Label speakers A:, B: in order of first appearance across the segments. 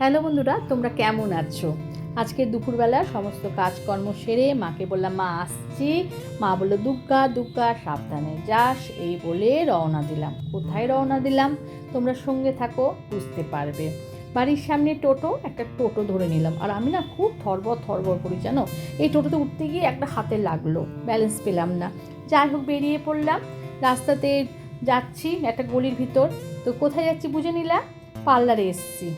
A: Hello বন্ধুরা, তোমরা কেমন আছো? আজকে দুপুরবেলা সমস্ত কাজকর্ম সেরে মাকে বললাম, মা আসছি। মা বললো, দুগ্গা দুগ্গা সাবধানে যাস, এই বলে রওনা দিলাম। কোথায় রওনা দিলাম তোমরা সঙ্গে থাকো, বুঝতে পারবে। বাড়ির সামনে টোটো, একটা টোটো ধরে নিলাম। আর আমি না খুব থরবর করি জানো, এই টোটোতে উঠতে গিয়ে একটা হাতে লাগলো, ব্যালেন্স পেলাম না। যাই হোক, বেরিয়ে পড়লাম। রাস্তাতে যাচ্ছি একটা গলির ভিতর। তো কোথায় যাচ্ছি বুঝে নিলাম, পার্লারে এসছি।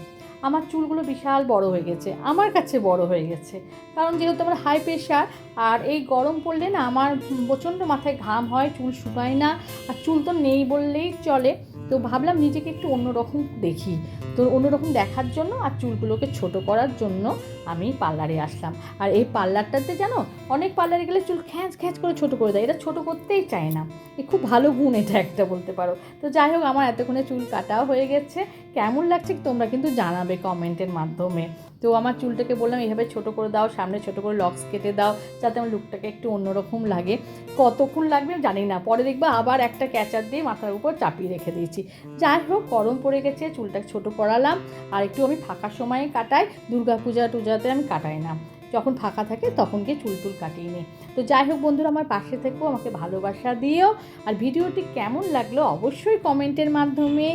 A: আমার চুলগুলো বিশাল বড় হয়ে গেছে, আমার কাছে বড় হয়ে গেছে। কারণ যেহেতু আমার হাই প্রেশার, আর এই গরম পড়লে না আমার প্রচণ্ড মাথায় ঘাম হয়, চুল শুকায় না। আর চুল তো নেই বললেই চলে। তো ভাবলাম নিজেকে একটু অন্যরকম দেখি। তো অন্যরকম দেখার জন্য আর চুলগুলোকে ছোট করার জন্য আমি পার্লারে আসলাম। আর এই পার্লারটাতে জানো, অনেক পার্লারে গেলে চুল খ্যাঁচ খ্যাঁচ করে ছোট করে দেয়, এটা ছোট করতেই চায় না। এ খুব ভালো গুণ এটা একটা, বলতে পারো। তো যাই হোক, আমার এতক্ষণে চুল কাটাও হয়ে গেছে। কেমন লাগছে তোমরা কিন্তু জানাবে কমেন্টের মাধ্যমে। তো আমার চুলটাকে বললাম এইভাবে ছোট করে দাও, সামনে ছোট করে লক্স কেটে দাও, যাতে আমার লুকটাকে একটু অন্যরকম লাগে। কতক্ষণ লাগবে জানি না, পরে দেখবা আবার একটা ক্যাচার দিয়ে মাথার উপর চাপিয়ে রেখে দিয়েছি। যাই হোক, গরম পড়ে গেছে, চুলটা ছোট করালাম। আর একটু আমি ফাঁকা সময়ে কাটাই, দুর্গা পূজা টুজাতে আমি কাটাই না, যখন ফাঁকা থাকে তখন গিয়ে চুল টুল কাটিয়ে নিই। তো যাই হোক বন্ধুরা, আমার পাশে থেকেও, আমাকে ভালোবাসা দিও। আর ভিডিওটি কেমন লাগলো অবশ্যই কমেন্টের মাধ্যমে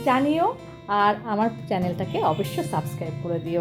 A: জানিও। আর আমার চ্যানেলটাকে অবশ্যই সাবস্ক্রাইব করে দিও।